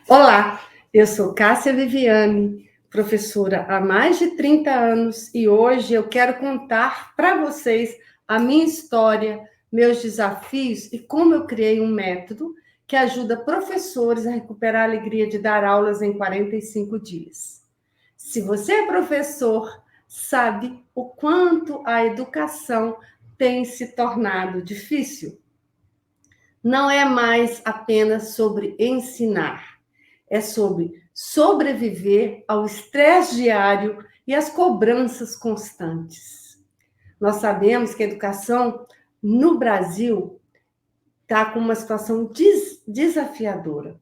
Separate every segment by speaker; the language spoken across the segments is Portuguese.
Speaker 1: Olá, eu sou Cássia Viviane, professora há mais de 30 anos e hoje eu quero contar para vocês a minha história, meus desafios e como eu criei um método que ajuda professores a recuperar a alegria de dar aulas em 45 dias. Se você é professor, sabe o quanto a educação tem se tornado difícil. Não é mais apenas sobre ensinar, é sobre sobreviver ao estresse diário e às cobranças constantes. Nós sabemos que a educação no Brasil está com uma situação desafiadora.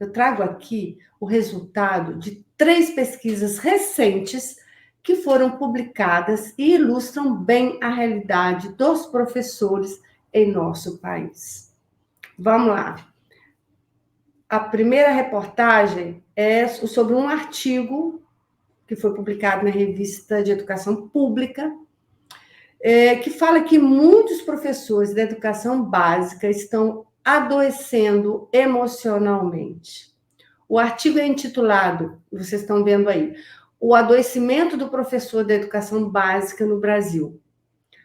Speaker 1: Eu trago aqui o resultado de 3 pesquisas recentes que foram publicadas e ilustram bem a realidade dos professores em nosso país. Vamos lá. A primeira reportagem é sobre um artigo que foi publicado na Revista de Educação Pública, que fala que muitos professores da educação básica estão adoecendo emocionalmente. O artigo é intitulado, vocês estão vendo aí, O Adoecimento do Professor da Educação Básica no Brasil.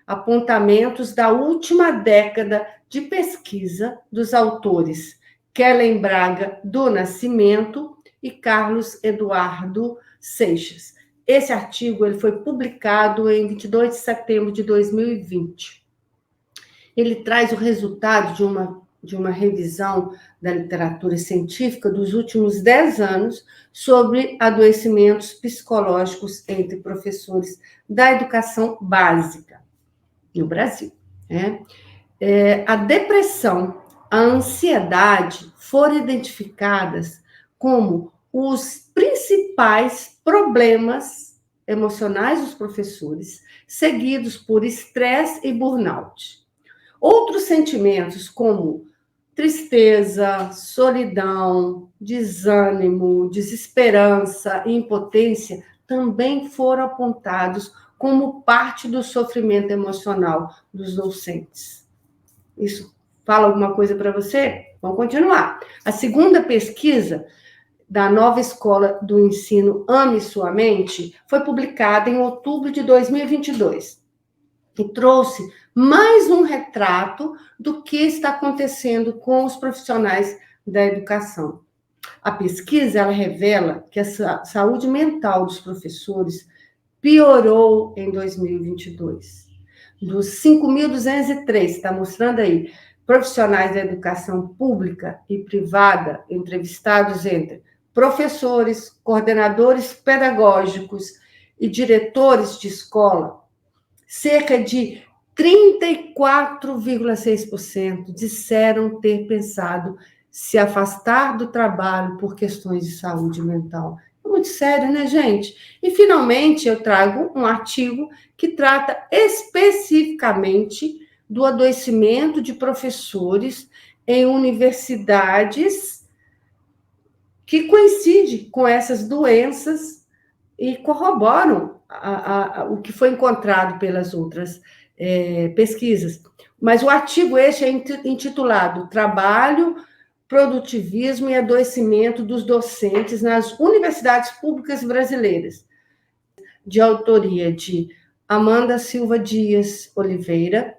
Speaker 1: Apontamentos da última década de pesquisa dos autores Kellen Braga do Nascimento e Carlos Eduardo Seixas. Esse artigo ele foi publicado em 22 de setembro de 2020. Ele traz o resultado de uma revisão da literatura científica dos últimos 10 anos sobre adoecimentos psicológicos entre professores da educação básica no Brasil. A depressão, a ansiedade foram identificadas como os principais problemas emocionais dos professores, seguidos por estresse e burnout. Outros sentimentos como tristeza, solidão, desânimo, desesperança e impotência também foram apontados como parte do sofrimento emocional dos docentes. Isso fala alguma coisa para você? Vamos continuar. A segunda pesquisa da nova escola do ensino Ame Sua Mente foi publicada em outubro de 2022 e trouxe mais um retrato do que está acontecendo com os profissionais da educação. A pesquisa ela revela que a saúde mental dos professores piorou em 2022. Dos 5.203, está mostrando aí, profissionais da educação pública e privada, entrevistados entre professores, coordenadores pedagógicos e diretores de escola, cerca de 34,6% disseram ter pensado se afastar do trabalho por questões de saúde mental. É muito sério, né, gente? E, finalmente, eu trago um artigo que trata especificamente do adoecimento de professores em universidades que coincide com essas doenças e corroboram o que foi encontrado pelas outras pesquisas. Mas o artigo este é intitulado Trabalho, Produtivismo e Adoecimento dos Docentes nas Universidades Públicas Brasileiras, de autoria de Amanda Silva Dias Oliveira,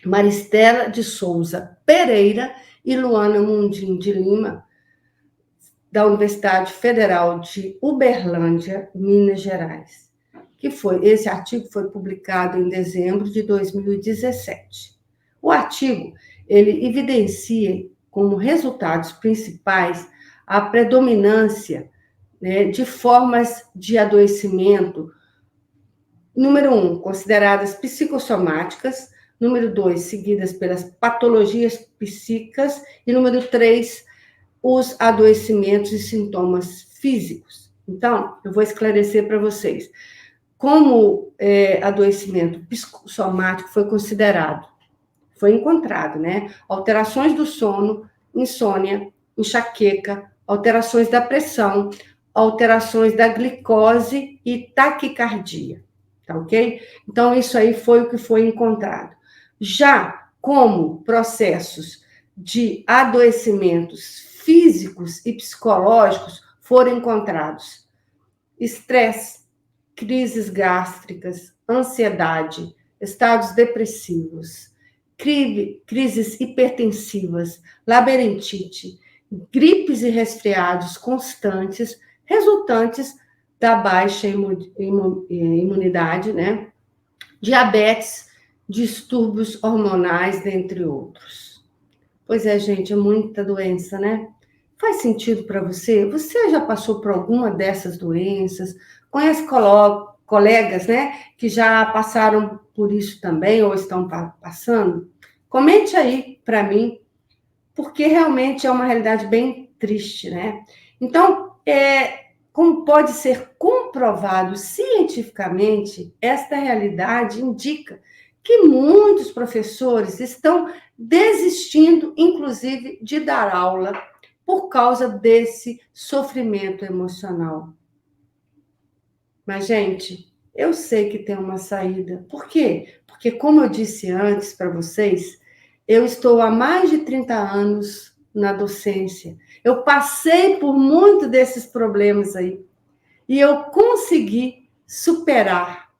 Speaker 1: Maristela de Souza Pereira e Luana Mundim de Lima, da Universidade Federal de Uberlândia, Minas Gerais. Esse artigo foi publicado em dezembro de 2017. O artigo, ele evidencia como resultados principais a predominância, de formas de adoecimento, número 1, consideradas psicossomáticas, número 2, seguidas pelas patologias psíquicas, e número 3, os adoecimentos e sintomas físicos. Então, eu vou esclarecer para vocês. Como adoecimento psicossomático foi considerado? Foi encontrado, né? Alterações do sono, insônia, enxaqueca, alterações da pressão, alterações da glicose e taquicardia, tá ok? Então, isso aí foi o que foi encontrado. Já como processos de adoecimentos físicos e psicológicos foram encontrados. Estresse, crises gástricas, ansiedade, estados depressivos, crises hipertensivas, labirintite, gripes e resfriados constantes, resultantes da baixa imunidade, né? Diabetes, distúrbios hormonais, dentre outros. Pois é, gente, é muita doença, né? Faz sentido para você? Você já passou por alguma dessas doenças? Conhece colegas, né, que já passaram por isso também ou estão passando? Comente aí para mim, porque realmente é uma realidade bem triste, né? Então, como pode ser comprovado cientificamente, esta realidade indica que muitos professores estão desistindo, inclusive, de dar aula por causa desse sofrimento emocional. Mas, gente, eu sei que tem uma saída. Por quê? Porque, como eu disse antes para vocês, eu estou há mais de 30 anos na docência. Eu passei por muito desses problemas aí. E eu consegui superar.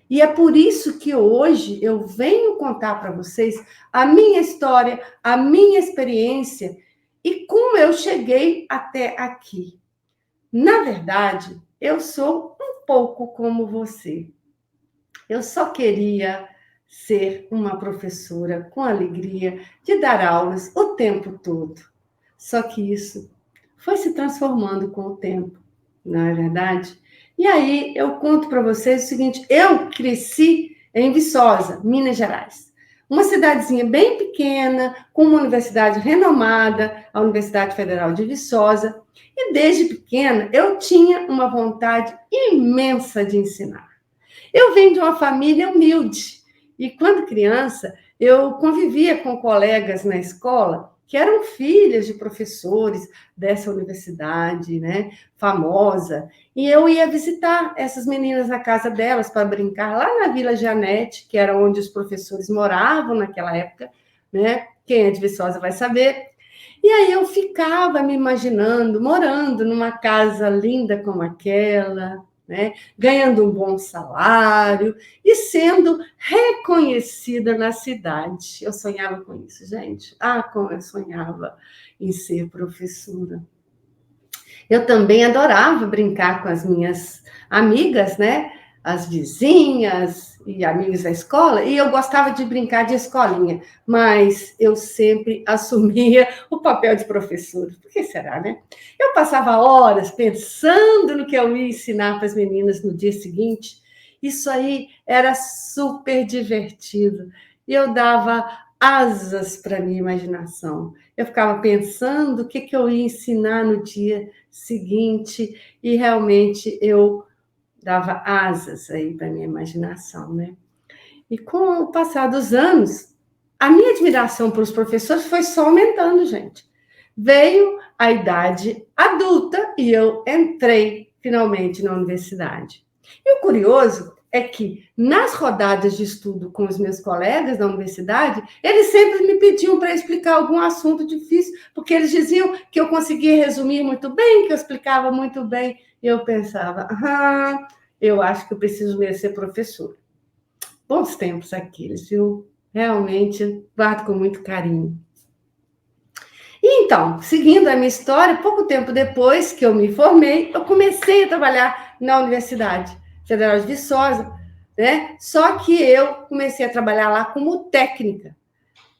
Speaker 1: E é por isso que hoje eu venho contar para vocês a minha história, a minha experiência e como eu cheguei até aqui. Na verdade, eu sou um pouco como você. Eu só queria ser uma professora com alegria de dar aulas o tempo todo. Só que isso foi se transformando com o tempo, não é verdade? E aí eu conto para vocês o seguinte: eu cresci em Viçosa, Minas Gerais. Uma cidadezinha bem pequena, com uma universidade renomada, a Universidade Federal de Viçosa. E desde pequena eu tinha uma vontade imensa de ensinar. Eu venho de uma família humilde e quando criança eu convivia com colegas na escola que eram filhas de professores dessa universidade, né, famosa, e eu ia visitar essas meninas na casa delas para brincar lá na Vila Janete, que era onde os professores moravam naquela época, né? Quem é de Viçosa vai saber. E aí eu ficava me imaginando morando numa casa linda como aquela, né? Ganhando um bom salário e sendo reconhecida na cidade. Eu sonhava com isso, gente. Ah, como eu sonhava em ser professora. Eu também adorava brincar com as minhas amigas, né? As vizinhas e amigos da escola, e eu gostava de brincar de escolinha, mas eu sempre assumia o papel de professora. Por que será, né? Eu passava horas pensando no que eu ia ensinar para as meninas no dia seguinte. Isso aí era super divertido. E eu dava asas para a minha imaginação. Eu ficava pensando o que eu ia ensinar no dia seguinte e realmente eu dava asas aí para minha imaginação, né? E com o passar dos anos, a minha admiração pelos professores foi só aumentando, gente. Veio a idade adulta e eu entrei finalmente na universidade. E o curioso é que nas rodadas de estudo com os meus colegas da universidade, eles sempre me pediam para explicar algum assunto difícil, porque eles diziam que eu conseguia resumir muito bem, que eu explicava muito bem. E eu pensava, eu acho que eu preciso mesmo ser professora. Bons tempos aqueles, viu? Realmente guardo com muito carinho. E então, seguindo a minha história, pouco tempo depois que eu me formei, eu comecei a trabalhar na Universidade Federal de Viçosa, né? Só que eu comecei a trabalhar lá como técnica.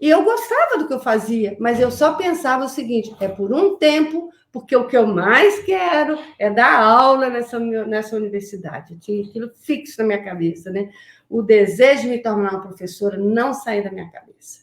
Speaker 1: E eu gostava do que eu fazia, mas eu só pensava o seguinte: é por um tempo, porque o que eu mais quero é dar aula nessa universidade. Eu tinha aquilo fixo na minha cabeça, né? O desejo de me tornar uma professora não saía da minha cabeça.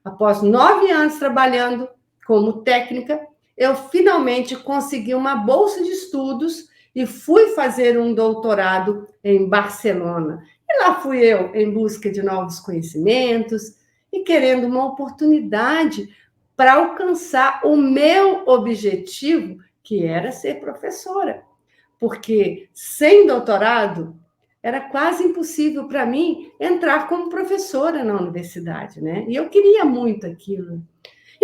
Speaker 1: Após 9 anos trabalhando como técnica, eu finalmente consegui uma bolsa de estudos e fui fazer um doutorado em Barcelona. E lá fui eu, em busca de novos conhecimentos e querendo uma oportunidade para alcançar o meu objetivo, que era ser professora. Porque sem doutorado, era quase impossível para mim entrar como professora na universidade, né? E eu queria muito aquilo.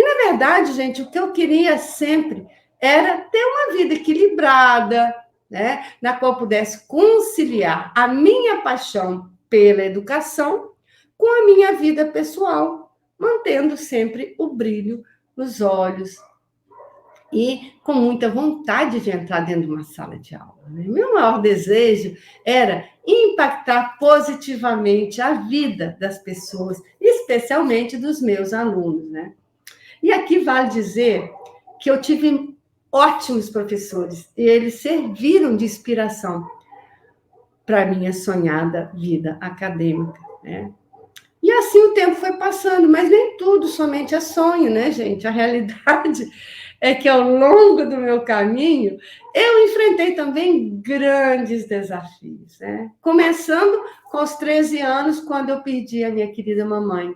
Speaker 1: Na verdade, gente, o que eu queria sempre era ter uma vida equilibrada, né? Na qual eu pudesse conciliar a minha paixão pela educação com a minha vida pessoal, mantendo sempre o brilho nos olhos e com muita vontade de entrar dentro de uma sala de aula, né? Meu maior desejo era impactar positivamente a vida das pessoas, especialmente dos meus alunos, né? E aqui vale dizer que eu tive ótimos professores e eles serviram de inspiração para a minha sonhada vida acadêmica, né? E assim o tempo foi passando, mas nem tudo somente é sonho, né, gente? A realidade é que ao longo do meu caminho eu enfrentei também grandes desafios, né? Começando com os 13 anos, quando eu perdi a minha querida mamãe.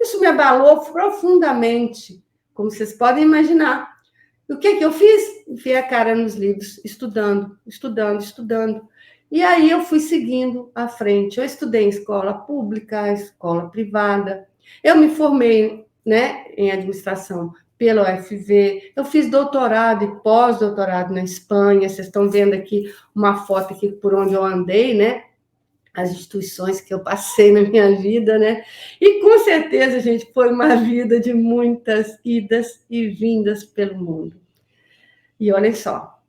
Speaker 1: Isso me abalou profundamente, como vocês podem imaginar. E o que que eu fiz? Enfiei a cara nos livros, estudando, estudando, estudando. E aí eu fui seguindo à frente. Eu estudei em escola pública, escola privada. Eu me formei, né, em administração pela UFV. Eu fiz doutorado e pós-doutorado na Espanha. Vocês estão vendo aqui uma foto aqui por onde eu andei, né? As instituições que eu passei na minha vida, né? E com certeza, gente, foi uma vida de muitas idas e vindas pelo mundo. E olhem só,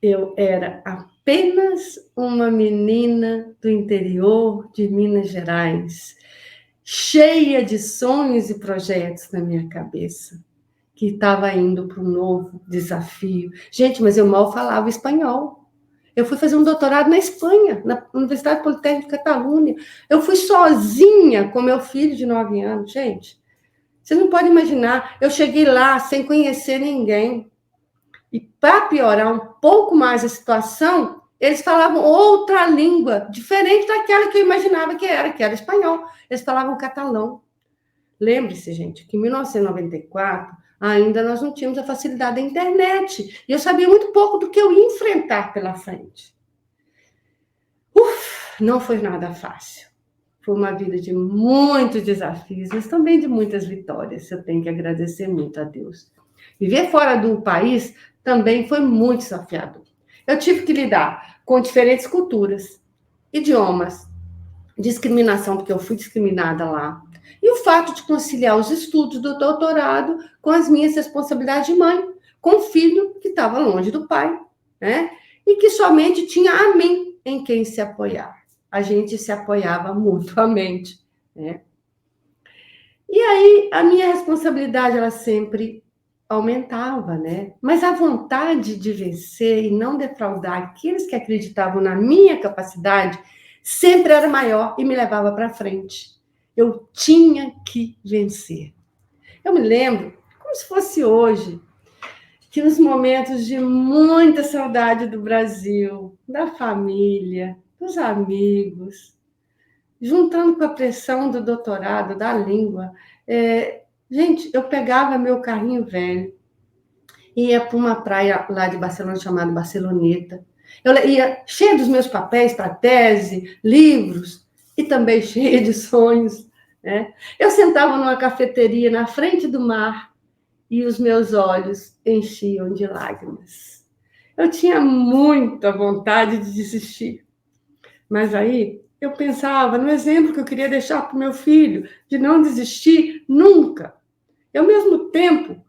Speaker 1: eu era apenas uma menina do interior de Minas Gerais, cheia de sonhos e projetos na minha cabeça, que estava indo para um novo desafio. Gente, mas eu mal falava espanhol. Eu fui fazer um doutorado na Espanha, na Universidade Politécnica de Catalunha. Eu fui sozinha com meu filho de 9 anos, gente. Vocês não podem imaginar. Eu cheguei lá sem conhecer ninguém. E para piorar um pouco mais a situação, eles falavam outra língua, diferente daquela que eu imaginava que era espanhol. Eles falavam catalão. Lembre-se, gente, que em 1994 ainda nós não tínhamos a facilidade da internet. E eu sabia muito pouco do que eu ia enfrentar pela frente. Não foi nada fácil. Foi uma vida de muitos desafios, mas também de muitas vitórias. Eu tenho que agradecer muito a Deus. Viver fora do país também foi muito desafiador. Eu tive que lidar com diferentes culturas, idiomas, discriminação, porque eu fui discriminada lá, e o fato de conciliar os estudos do doutorado com as minhas responsabilidades de mãe, com um filho que estava longe do pai, né? E que somente tinha a mim em quem se apoiar. A gente se apoiava mutuamente, né? E aí a minha responsabilidade ela sempre aumentava, né? Mas a vontade de vencer e não defraudar aqueles que acreditavam na minha capacidade sempre era maior e me levava para frente. Eu tinha que vencer. Eu me lembro, como se fosse hoje, que nos momentos de muita saudade do Brasil, da família, dos amigos, juntando com a pressão do doutorado, da língua, gente, eu pegava meu carrinho velho, ia para uma praia lá de Barcelona chamada Barceloneta. Eu ia cheia dos meus papéis para tese, livros e também cheia de sonhos, né? Eu sentava numa cafeteria na frente do mar e os meus olhos enchiam de lágrimas. Eu tinha muita vontade de desistir, mas aí eu pensava no exemplo que eu queria deixar para o meu filho, de não desistir nunca. E, ao mesmo tempo,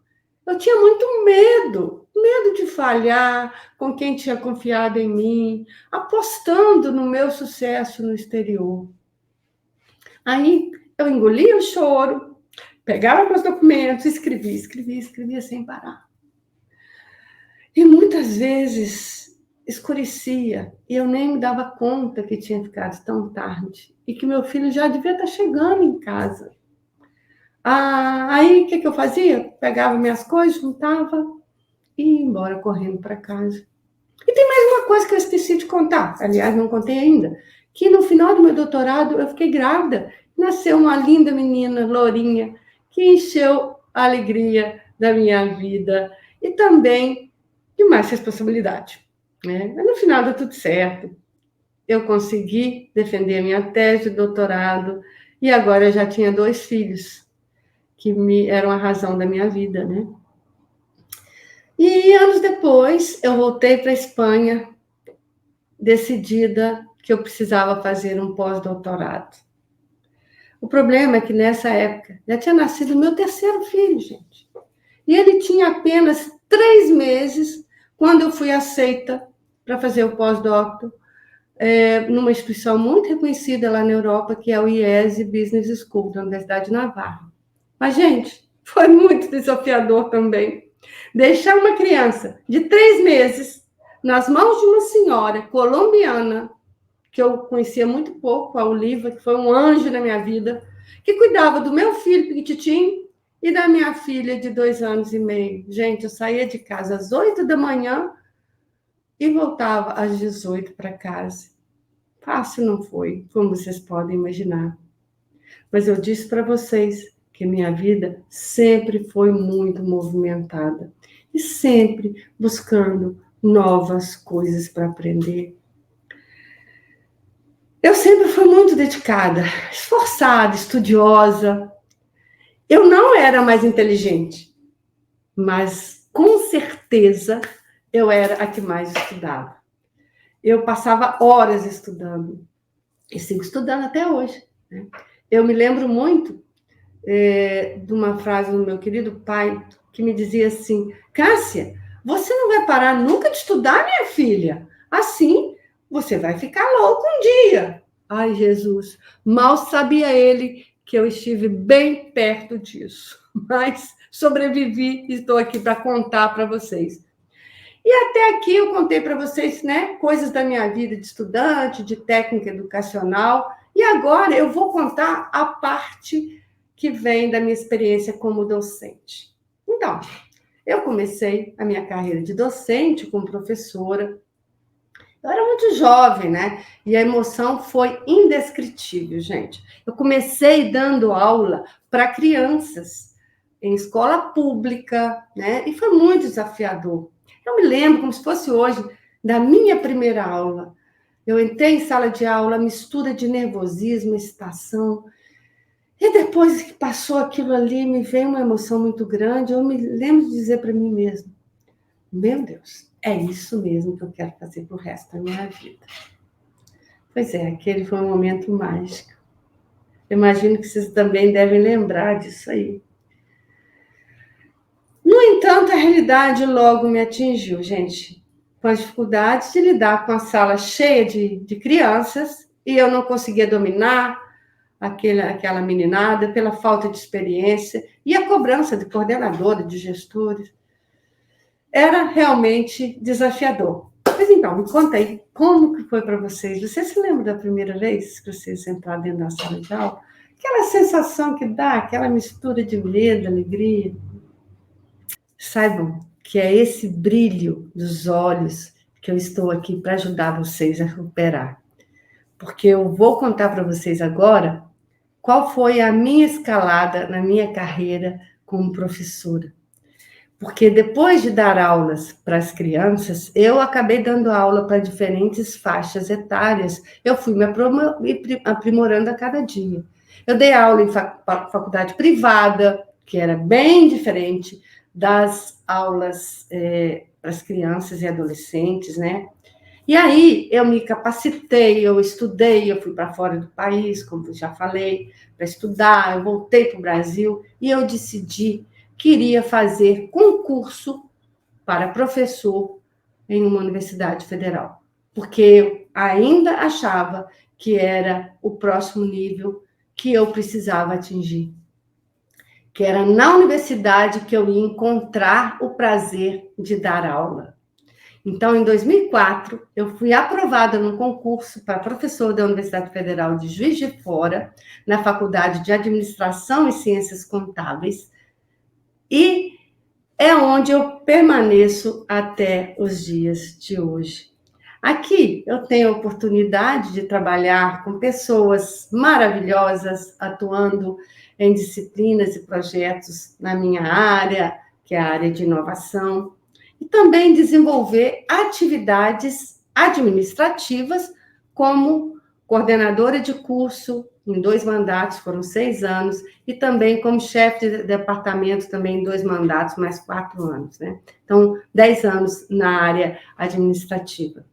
Speaker 1: eu tinha muito medo de falhar com quem tinha confiado em mim, apostando no meu sucesso no exterior. Aí eu engolia o choro, pegava meus documentos, escrevia sem parar. E muitas vezes escurecia e eu nem me dava conta que tinha ficado tão tarde e que meu filho já devia estar chegando em casa. Aí o que eu fazia? Pegava minhas coisas, juntava e ia embora correndo para casa. E tem mais uma coisa que eu esqueci de contar, aliás, não contei ainda, que no final do meu doutorado eu fiquei grávida, nasceu uma linda menina, lourinha, que encheu a alegria da minha vida e também de mais responsabilidade, né? Mas no final deu tudo certo. Eu consegui defender a minha tese de doutorado e agora eu já tinha 2 filhos, eram a razão da minha vida, né? E anos depois, eu voltei para a Espanha, decidida que eu precisava fazer um pós-doutorado. O problema é que nessa época já tinha nascido meu terceiro filho, gente. E ele tinha apenas 3 meses quando eu fui aceita para fazer o pós-doutor numa instituição muito reconhecida lá na Europa, que é o IESE Business School, da Universidade de Navarra. Mas, gente, foi muito desafiador também. Deixar uma criança de 3 meses nas mãos de uma senhora colombiana, que eu conhecia muito pouco, a Oliva, que foi um anjo na minha vida, que cuidava do meu filho pequititinho e da minha filha de 2 anos e meio. Gente, eu saía de casa às 8 da manhã e voltava às 18 para casa. Fácil não foi, como vocês podem imaginar. Mas eu disse para vocês que minha vida sempre foi muito movimentada e sempre buscando novas coisas para aprender. Eu sempre fui muito dedicada, esforçada, estudiosa. Eu não era mais inteligente, mas com certeza eu era a que mais estudava. Eu passava horas estudando e sigo estudando até hoje, né? Eu me lembro muito de uma frase do meu querido pai que me dizia assim: Cássia, você não vai parar nunca de estudar, minha filha. Assim, você vai ficar louco um dia. Ai, Jesus, mal sabia ele que eu estive bem perto disso. Mas sobrevivi e estou aqui para contar para vocês. E até aqui eu contei para vocês, né, coisas da minha vida de estudante, de técnica educacional. E agora eu vou contar a parte que vem da minha experiência como docente. Então, eu comecei a minha carreira de docente como professora. Eu era muito jovem, né? E a emoção foi indescritível, gente. Eu comecei dando aula para crianças em escola pública, né? E foi muito desafiador. Eu me lembro, como se fosse hoje, da minha primeira aula. Eu entrei em sala de aula, mistura de nervosismo, excitação. E depois que passou aquilo ali, me veio uma emoção muito grande. Eu me lembro de dizer para mim mesma: meu Deus, é isso mesmo que eu quero fazer pro resto da minha vida. Pois é, aquele foi um momento mágico. Eu imagino que vocês também devem lembrar disso aí. No entanto, a realidade logo me atingiu, gente, com as dificuldades de lidar com a sala cheia de crianças e eu não conseguia dominar aquela meninada pela falta de experiência e a cobrança de coordenadora, de gestores. Era realmente desafiador. Mas então, me conta aí, como que foi para vocês? Você se lembra da primeira vez que vocês entraram dentro da sala de aula? Aquela sensação que dá, aquela mistura de medo, alegria. Saibam que é esse brilho dos olhos que eu estou aqui para ajudar vocês a recuperar. Porque eu vou contar para vocês agora qual foi a minha escalada na minha carreira como professora. Porque depois de dar aulas para as crianças, eu acabei dando aula para diferentes faixas etárias. Eu fui me aprimorando a cada dia. Eu dei aula em faculdade privada, que era bem diferente das aulas para as crianças e adolescentes, né? E aí eu me capacitei, eu estudei, eu fui para fora do país, como eu já falei, para estudar, eu voltei para o Brasil e eu decidi que iria fazer concurso para professor em uma universidade federal, porque eu ainda achava que era o próximo nível que eu precisava atingir, que era na universidade que eu ia encontrar o prazer de dar aula. Então, em 2004, eu fui aprovada num concurso para professor da Universidade Federal de Juiz de Fora, na Faculdade de Administração e Ciências Contábeis, e é onde eu permaneço até os dias de hoje. Aqui eu tenho a oportunidade de trabalhar com pessoas maravilhosas, atuando em disciplinas e projetos na minha área, que é a área de inovação, e também desenvolver atividades administrativas como coordenadora de curso em 2 mandatos, foram 6 anos, e também como chefe de departamento também em 2 mandatos, mais 4 anos, né? Então, 10 anos na área administrativa.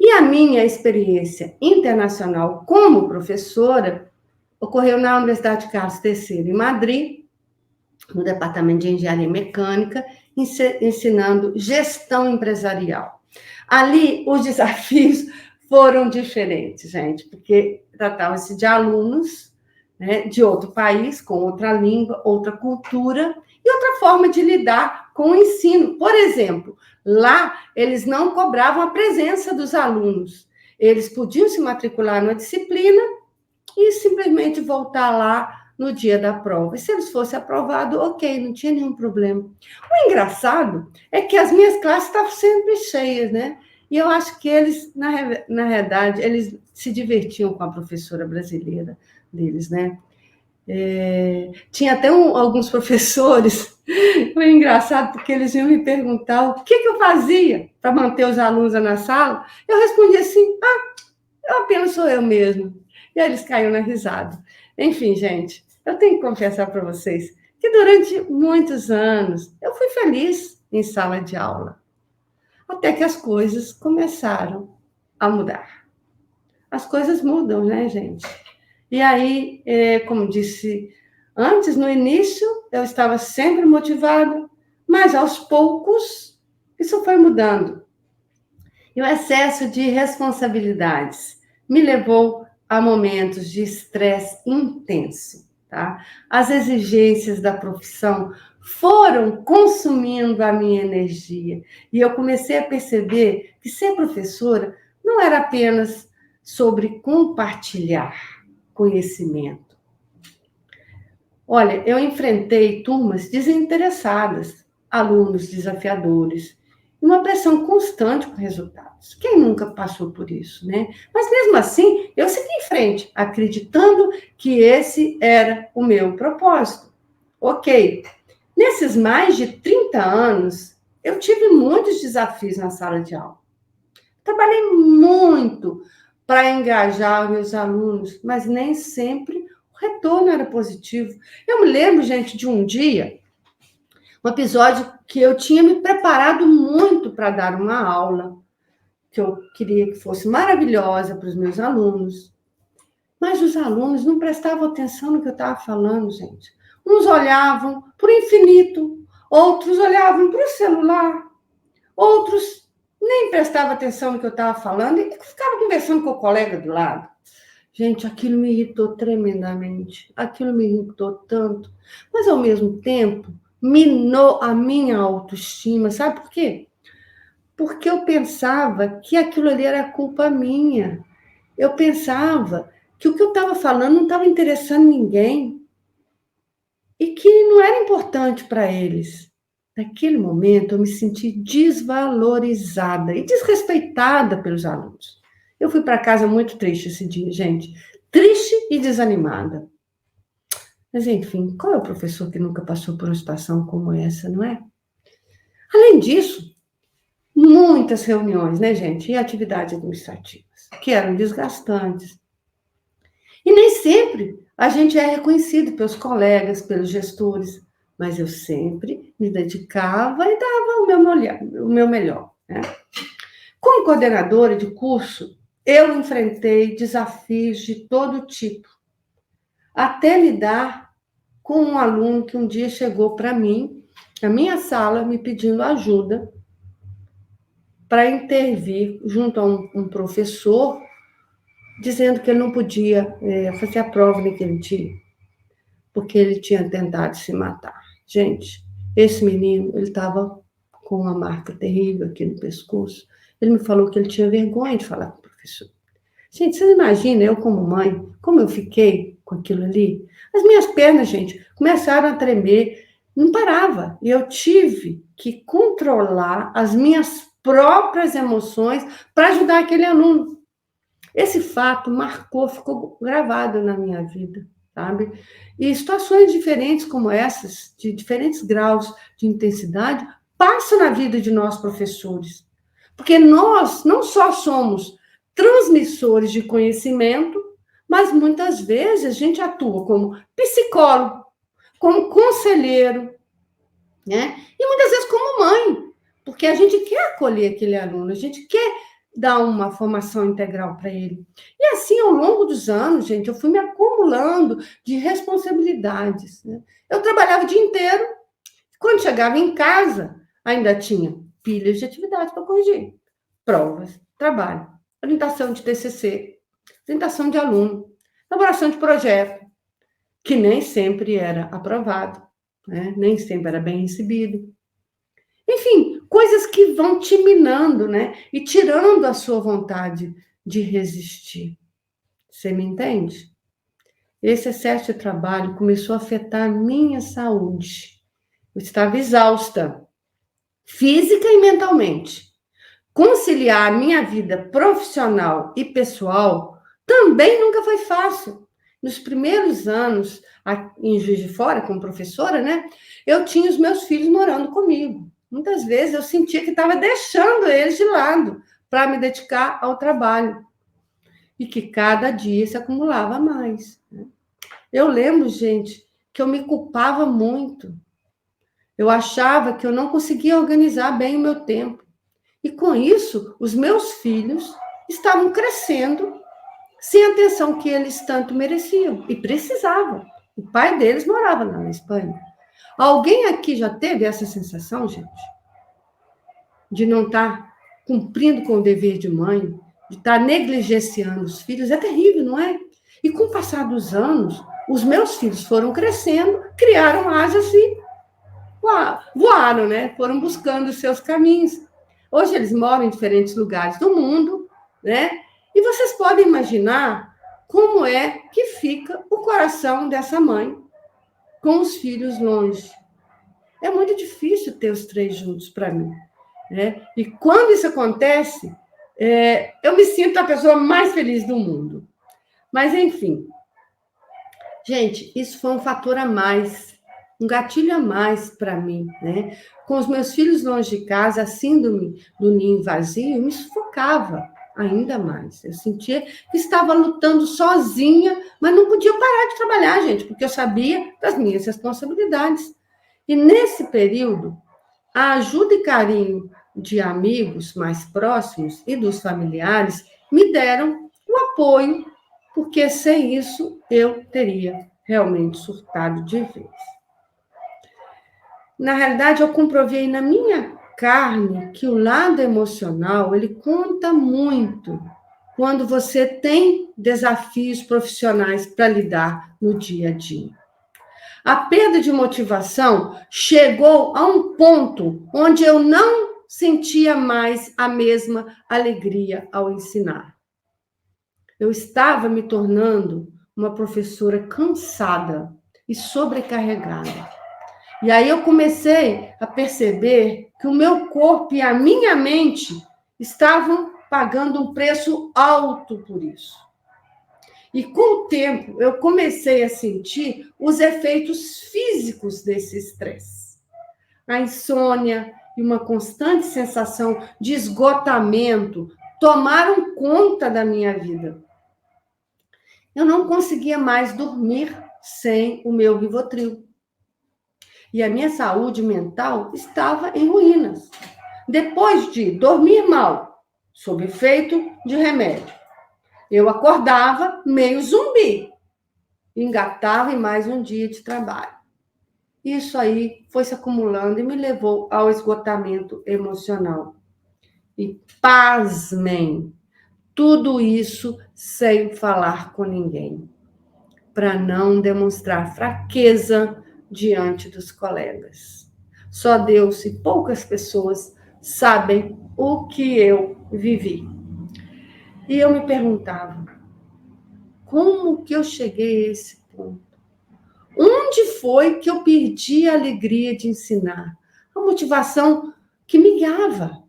Speaker 1: E a minha experiência internacional como professora ocorreu na Universidade Carlos III, em Madrid, no departamento de engenharia mecânica, ensinando gestão empresarial. Ali, os desafios foram diferentes, gente, porque tratava-se de alunos, né, de outro país, com outra língua, outra cultura e outra forma de lidar com o ensino. Por exemplo, lá eles não cobravam a presença dos alunos. Eles podiam se matricular numa disciplina e simplesmente voltar lá no dia da prova. E se eles fossem aprovados, ok, não tinha nenhum problema. O engraçado é que as minhas classes estavam sempre cheias, né? E eu acho que eles, na realidade, eles se divertiam com a professora brasileira deles, né? Tinha até alguns professores, foi engraçado, porque eles iam me perguntar o que eu fazia para manter os alunos na sala. Eu respondia assim, eu apenas sou eu mesmo. E aí eles caíram na risada. Enfim, gente, eu tenho que confessar para vocês que durante muitos anos eu fui feliz em sala de aula, até que as coisas começaram a mudar. As coisas mudam, né, gente? E aí, como disse antes, no início, eu estava sempre motivada, mas aos poucos isso foi mudando. E o excesso de responsabilidades me levou a momentos de estresse intenso, tá? As exigências da profissão foram consumindo a minha energia. E eu comecei a perceber que ser professora não era apenas sobre compartilhar conhecimento. Olha, eu enfrentei turmas desinteressadas, alunos desafiadores, uma pressão constante por resultados. Quem nunca passou por isso, né? Mas mesmo assim, eu segui em frente, acreditando que esse era o meu propósito. Ok. Nesses mais de 30 anos, eu tive muitos desafios na sala de aula. Trabalhei muito para engajar os meus alunos, mas nem sempre o retorno era positivo. Eu me lembro, gente, de um dia, um episódio que eu tinha me preparado muito para dar uma aula, que eu queria que fosse maravilhosa para os meus alunos, mas os alunos não prestavam atenção no que eu estava falando, gente. Uns olhavam para o infinito, outros olhavam para o celular, outros nem prestavam atenção no que eu estava falando e ficavam conversando com o colega do lado. Gente, aquilo me irritou tremendamente, aquilo me irritou tanto, mas ao mesmo tempo minou a minha autoestima, sabe por quê? Porque eu pensava que aquilo ali era culpa minha. Eu pensava que o que eu estava falando não estava interessando ninguém e que não era importante para eles. Naquele momento, eu me senti desvalorizada e desrespeitada pelos alunos. Eu fui para casa muito triste esse dia, gente. Triste e desanimada. Mas, enfim, qual é o professor que nunca passou por uma situação como essa, não é? Além disso, muitas reuniões, né, gente? E atividades administrativas, que eram desgastantes. E nem sempre a gente é reconhecido pelos colegas, pelos gestores, mas eu sempre me dedicava e dava o meu melhor, né? Como coordenadora de curso, eu enfrentei desafios de todo tipo, até lidar com um aluno que um dia chegou para mim, na minha sala, me pedindo ajuda para intervir junto a um professor, dizendo que ele não podia fazer a prova naquele dia, porque ele tinha tentado se matar. Gente, esse menino, ele estava com uma marca terrível aqui no pescoço. Ele me falou que ele tinha vergonha de falar com o professor. Gente, vocês imaginam, eu como mãe, como eu fiquei com aquilo ali? As minhas pernas, gente, começaram a tremer, não parava. E eu tive que controlar as minhas próprias emoções para ajudar aquele aluno. Esse fato marcou, ficou gravado na minha vida, sabe? E situações diferentes como essas, de diferentes graus de intensidade, passam na vida de nós professores. Porque nós não só somos transmissores de conhecimento, mas muitas vezes a gente atua como psicólogo, como conselheiro, né? E muitas vezes como mãe, porque a gente quer acolher aquele aluno, a gente quer dar uma formação integral para ele. E assim, ao longo dos anos, gente, eu fui me acumulando de responsabilidades, né? Eu trabalhava o dia inteiro, quando chegava em casa, ainda tinha pilhas de atividades para corrigir, provas, trabalho, orientação de TCC, orientação de aluno, elaboração de projeto, que nem sempre era aprovado, né? Nem sempre era bem recebido. Enfim, coisas que vão te minando, né? E tirando a sua vontade de resistir. Você me entende? Esse excesso de trabalho começou a afetar a minha saúde. Eu estava exausta, física e mentalmente. Conciliar a minha vida profissional e pessoal também nunca foi fácil. Nos primeiros anos, em Juiz de Fora, como professora, né? Eu tinha os meus filhos morando comigo. Muitas vezes eu sentia que estava deixando eles de lado para me dedicar ao trabalho. E que cada dia se acumulava mais. Eu lembro, gente, que eu me culpava muito. Eu achava que eu não conseguia organizar bem o meu tempo. E com isso, os meus filhos estavam crescendo sem a atenção que eles tanto mereciam e precisavam. O pai deles morava lá na Espanha. Alguém aqui já teve essa sensação, gente? De não estar cumprindo com o dever de mãe, de estar negligenciando os filhos? É terrível, não é? E com o passar dos anos, os meus filhos foram crescendo, criaram asas e voaram, né? Foram buscando os seus caminhos. Hoje eles moram em diferentes lugares do mundo, né? E vocês podem imaginar como é que fica o coração dessa mãe com os filhos longe. É muito difícil ter os três juntos para mim, né? E quando isso acontece, eu me sinto a pessoa mais feliz do mundo. Mas, enfim, gente, isso foi um fator a mais, um gatilho a mais para mim, né? Com os meus filhos longe de casa, a síndrome do ninho vazio me sufocava ainda mais. Eu sentia que estava lutando sozinha, mas não podia parar de trabalhar, gente, porque eu sabia das minhas responsabilidades. E nesse período, a ajuda e carinho de amigos mais próximos e dos familiares me deram o apoio, porque sem isso eu teria realmente surtado de vez. Na realidade, eu comprovei na minha carne que o lado emocional, ele conta muito quando você tem desafios profissionais para lidar no dia a dia. A perda de motivação chegou a um ponto onde eu não sentia mais a mesma alegria ao ensinar. Eu estava me tornando uma professora cansada e sobrecarregada. E aí eu comecei a perceber que o meu corpo e a minha mente estavam pagando um preço alto por isso. E com o tempo, eu comecei a sentir os efeitos físicos desse estresse. A insônia e uma constante sensação de esgotamento tomaram conta da minha vida. Eu não conseguia mais dormir sem o meu Rivotril. E a minha saúde mental estava em ruínas. Depois de dormir mal, sob efeito de remédio, eu acordava meio zumbi, engatava em mais um dia de trabalho. Isso aí foi se acumulando e me levou ao esgotamento emocional. E pasmem, tudo isso sem falar com ninguém, para não demonstrar fraqueza diante dos colegas. Só Deus e poucas pessoas sabem o que eu vivi. E eu me perguntava, como que eu cheguei a esse ponto? Onde foi que eu perdi a alegria de ensinar? A motivação que me guiava.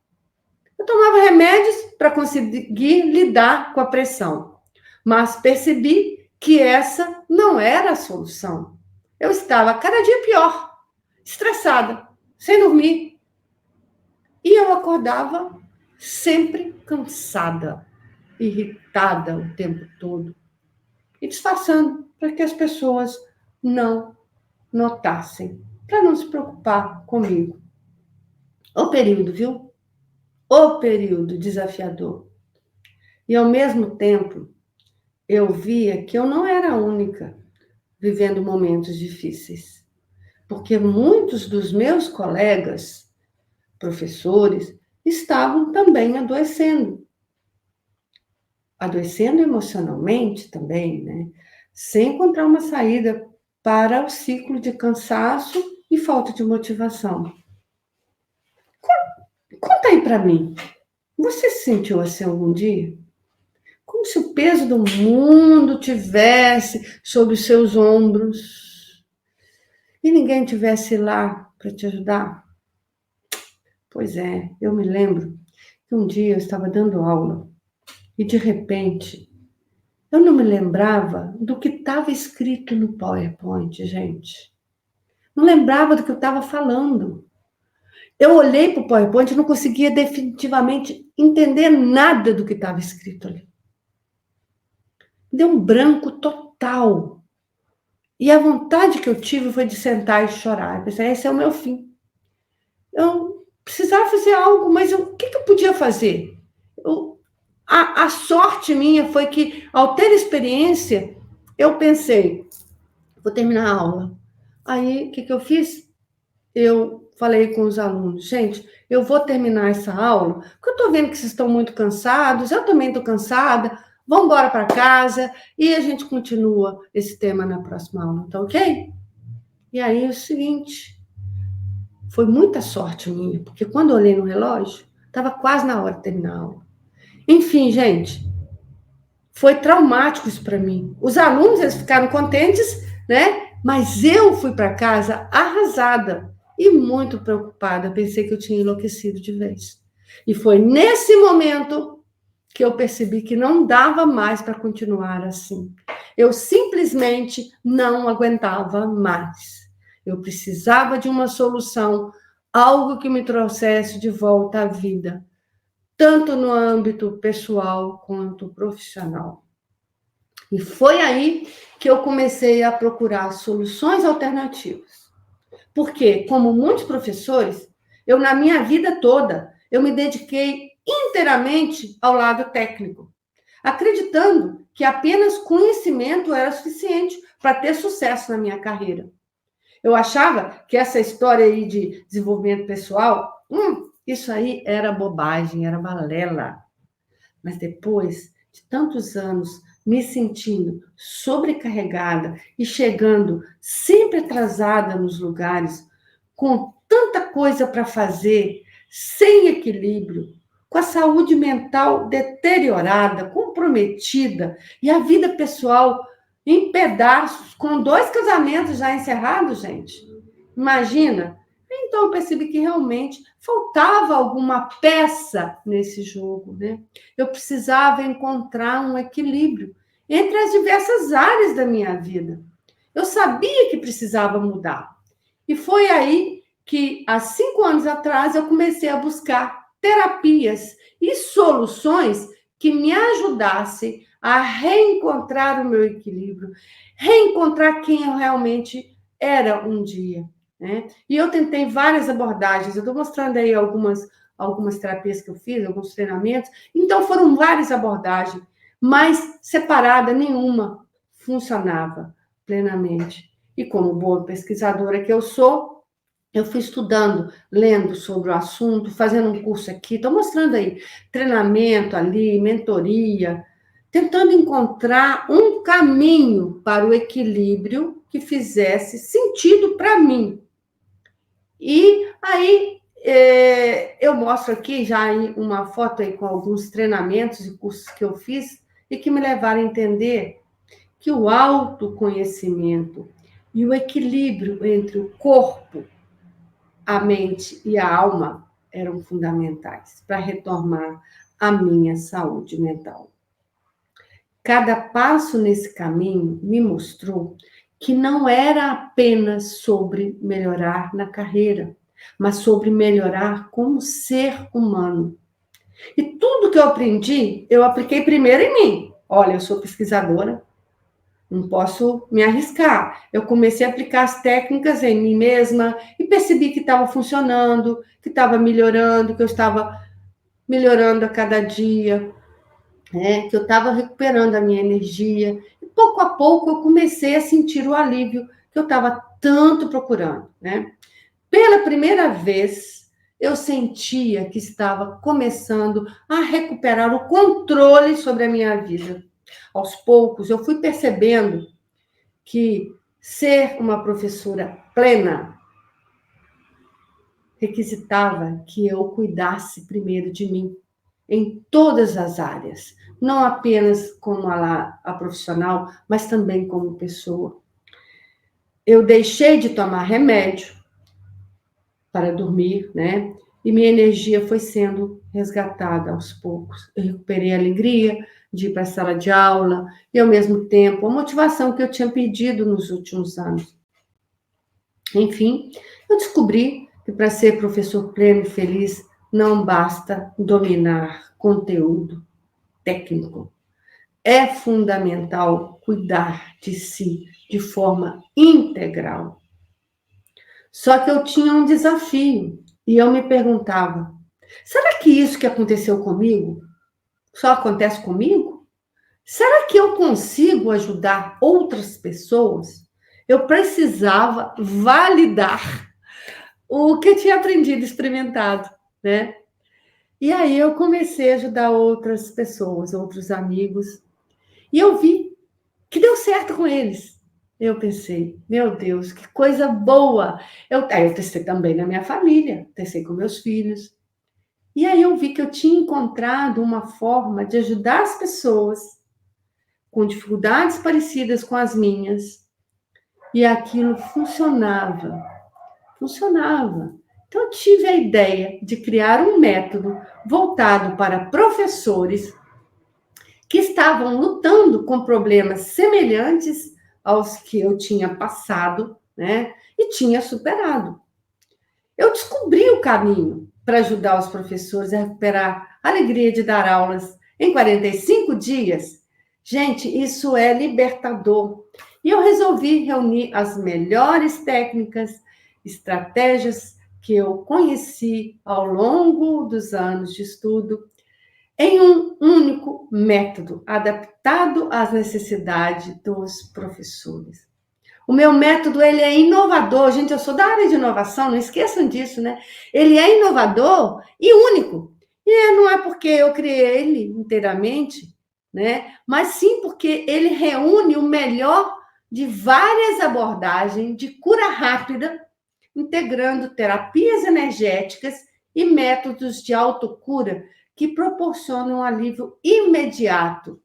Speaker 1: Eu tomava remédios para conseguir lidar com a pressão, mas percebi que essa não era a solução. Eu estava cada dia pior, estressada, sem dormir. E eu acordava sempre cansada. irritada o tempo todo e disfarçando para que as pessoas não notassem, para não se preocupar comigo. O período, viu? O período desafiador. E, ao mesmo tempo, eu via que eu não era a única vivendo momentos difíceis, porque muitos dos meus colegas, professores, estavam também adoecendo. Adoecendo emocionalmente também, né? Sem encontrar uma saída para o ciclo de cansaço e falta de motivação. Conta aí para mim, você se sentiu assim algum dia? Como se o peso do mundo tivesse sobre os seus ombros e ninguém tivesse lá para te ajudar? Pois é, eu me lembro que um dia eu estava dando aula e de repente eu não me lembrava do que estava escrito no PowerPoint, gente. Não lembrava do que eu estava falando. Eu olhei para o PowerPoint e não conseguia definitivamente entender nada do que estava escrito ali. Deu um branco total. E a vontade que eu tive foi de sentar e chorar. Eu pensei, esse é o meu fim. Eu precisava fazer algo, mas o que eu podia fazer? A sorte minha foi que, ao ter experiência, eu pensei, vou terminar a aula. Aí, o que eu fiz? Eu falei com os alunos, gente, eu vou terminar essa aula, porque eu estou vendo que vocês estão muito cansados, eu também estou cansada, vamos embora para casa e a gente continua esse tema na próxima aula, tá ok? E aí é o seguinte, foi muita sorte minha, porque quando eu olhei no relógio, estava quase na hora de terminar a aula. Enfim, gente, foi traumático isso para mim. Os alunos, eles ficaram contentes, né? Mas eu fui para casa arrasada e muito preocupada. Pensei que eu tinha enlouquecido de vez. E foi nesse momento que eu percebi que não dava mais para continuar assim. Eu simplesmente não aguentava mais. Eu precisava de uma solução, algo que me trouxesse de volta à vida, tanto no âmbito pessoal quanto profissional. E foi aí que eu comecei a procurar soluções alternativas. Porque, como muitos professores, eu, na minha vida toda, eu me dediquei inteiramente ao lado técnico, acreditando que apenas conhecimento era suficiente para ter sucesso na minha carreira. Eu achava que essa história aí de desenvolvimento pessoal, isso aí era bobagem, era balela. Mas depois de tantos anos me sentindo sobrecarregada e chegando sempre atrasada nos lugares, com tanta coisa para fazer, sem equilíbrio, com a saúde mental deteriorada, comprometida e a vida pessoal em pedaços, com 2 casamentos já encerrados, gente. Imagina. Então eu percebi que realmente faltava alguma peça nesse jogo, né? Eu precisava encontrar um equilíbrio entre as diversas áreas da minha vida. Eu sabia que precisava mudar. E foi aí que, há 5 anos atrás, eu comecei a buscar terapias e soluções que me ajudassem a reencontrar o meu equilíbrio, reencontrar quem eu realmente era um dia. Né? E eu tentei várias abordagens, eu estou mostrando aí algumas terapias que eu fiz, alguns treinamentos, então foram várias abordagens, mas separada nenhuma funcionava plenamente. E como boa pesquisadora que eu sou, eu fui estudando, lendo sobre o assunto, fazendo um curso aqui, estou mostrando aí treinamento ali, mentoria, tentando encontrar um caminho para o equilíbrio que fizesse sentido para mim. E aí eu mostro aqui já uma foto aí com alguns treinamentos e cursos que eu fiz e que me levaram a entender que o autoconhecimento e o equilíbrio entre o corpo, a mente e a alma eram fundamentais para retomar a minha saúde mental. Cada passo nesse caminho me mostrou que não era apenas sobre melhorar na carreira, mas sobre melhorar como ser humano. E tudo que eu aprendi, eu apliquei primeiro em mim. Olha, eu sou pesquisadora, não posso me arriscar. Eu comecei a aplicar as técnicas em mim mesma e percebi que estava funcionando, que estava melhorando, que eu estava melhorando a cada dia, né? Que eu estava recuperando a minha energia. E pouco a pouco eu comecei a sentir o alívio que eu estava tanto procurando, né? Pela primeira vez, eu sentia que estava começando a recuperar o controle sobre a minha vida. Aos poucos, eu fui percebendo que ser uma professora plena requisitava que eu cuidasse primeiro de mim, em todas as áreas, não apenas como a profissional, mas também como pessoa. Eu deixei de tomar remédio para dormir, né? E minha energia foi sendo resgatada aos poucos. Eu recuperei a alegria de ir para a sala de aula e, ao mesmo tempo, a motivação que eu tinha perdido nos últimos anos. Enfim, eu descobri que para ser professor pleno e feliz não basta dominar conteúdo técnico. É fundamental cuidar de si de forma integral. Só que eu tinha um desafio e eu me perguntava: será que isso que aconteceu comigo só acontece comigo? Será que eu consigo ajudar outras pessoas? Eu precisava validar o que eu tinha aprendido, experimentado, né? E aí eu comecei a ajudar outras pessoas, outros amigos, e eu vi que deu certo com eles. Eu pensei, meu Deus, que coisa boa! Aí eu testei também na minha família, testei com meus filhos. E aí eu vi que eu tinha encontrado uma forma de ajudar as pessoas com dificuldades parecidas com as minhas. E aquilo funcionava, funcionava. Então eu tive a ideia de criar um método voltado para professores que estavam lutando com problemas semelhantes aos que eu tinha passado, né? E tinha superado. Eu descobri o caminho para ajudar os professores a recuperar a alegria de dar aulas em 45 dias. Gente, isso é libertador. E eu resolvi reunir as melhores técnicas, estratégias que eu conheci ao longo dos anos de estudo em um único método, adaptado às necessidades dos professores. O meu método, ele é inovador. Gente, eu sou da área de inovação, não esqueçam disso, né? Ele é inovador e único. E não é porque eu criei ele inteiramente, né? Mas sim porque ele reúne o melhor de várias abordagens de cura rápida, integrando terapias energéticas e métodos de autocura que proporcionam um alívio imediato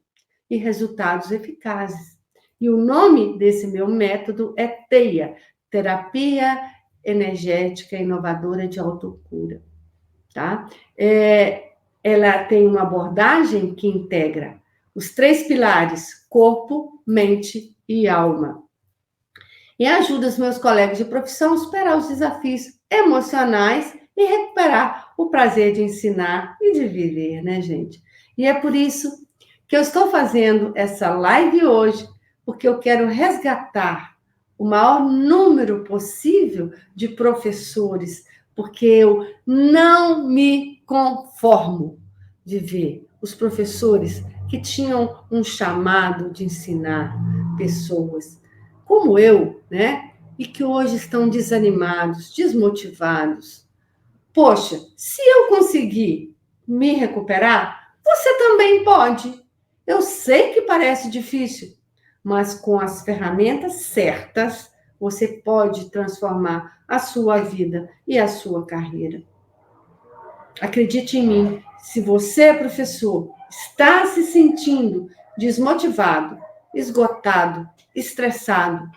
Speaker 1: e resultados eficazes. E o nome desse meu método é TEIA, Terapia Energética Inovadora de Autocura, tá? Ela tem uma abordagem que integra os 3 pilares: corpo, mente e alma. E ajuda os meus colegas de profissão a superar os desafios emocionais e recuperar o prazer de ensinar e de viver, né, gente? E é por isso que eu estou fazendo essa live hoje, porque eu quero resgatar o maior número possível de professores, porque eu não me conformo de ver os professores que tinham um chamado de ensinar pessoas como eu, né? E que hoje estão desanimados, desmotivados. Poxa, se eu conseguir me recuperar, você também pode. Eu sei que parece difícil, mas com as ferramentas certas, você pode transformar a sua vida e a sua carreira. Acredite em mim, se você, professor, está se sentindo desmotivado, esgotado, estressado,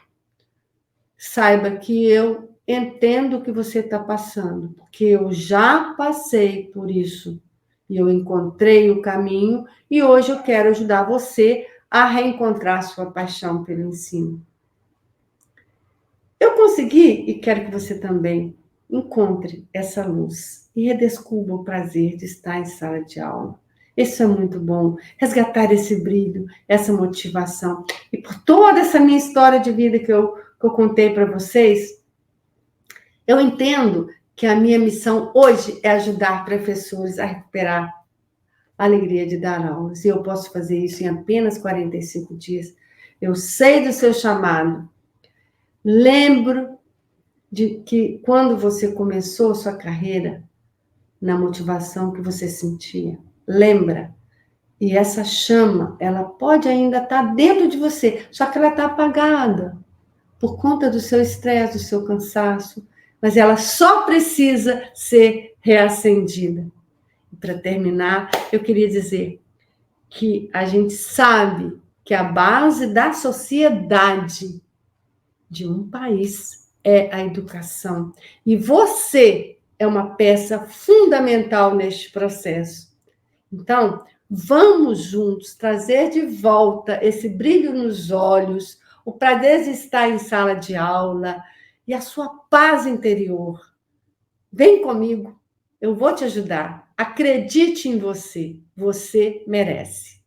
Speaker 1: saiba que eu entendo o que você está passando, porque eu já passei por isso. E eu encontrei o caminho e hoje eu quero ajudar você a reencontrar sua paixão pelo ensino. Eu consegui e quero que você também encontre essa luz e redescubra o prazer de estar em sala de aula. Isso é muito bom, resgatar esse brilho, essa motivação. E por toda essa minha história de vida que eu contei para vocês, eu entendo que a minha missão hoje é ajudar professores a recuperar a alegria de dar aulas. E eu posso fazer isso em apenas 45 dias. Eu sei do seu chamado. Lembro de que quando você começou sua carreira, na motivação que você sentia. Lembra? E essa chama, ela pode ainda estar dentro de você, só que ela está apagada por conta do seu estresse, do seu cansaço, mas ela só precisa ser reacendida. E para terminar, eu queria dizer que a gente sabe que a base da sociedade de um país é a educação. E você é uma peça fundamental neste processo. Então, vamos juntos trazer de volta esse brilho nos olhos, o prazer de estar em sala de aula e a sua paz interior. Vem comigo, eu vou te ajudar. Acredite em você, você merece.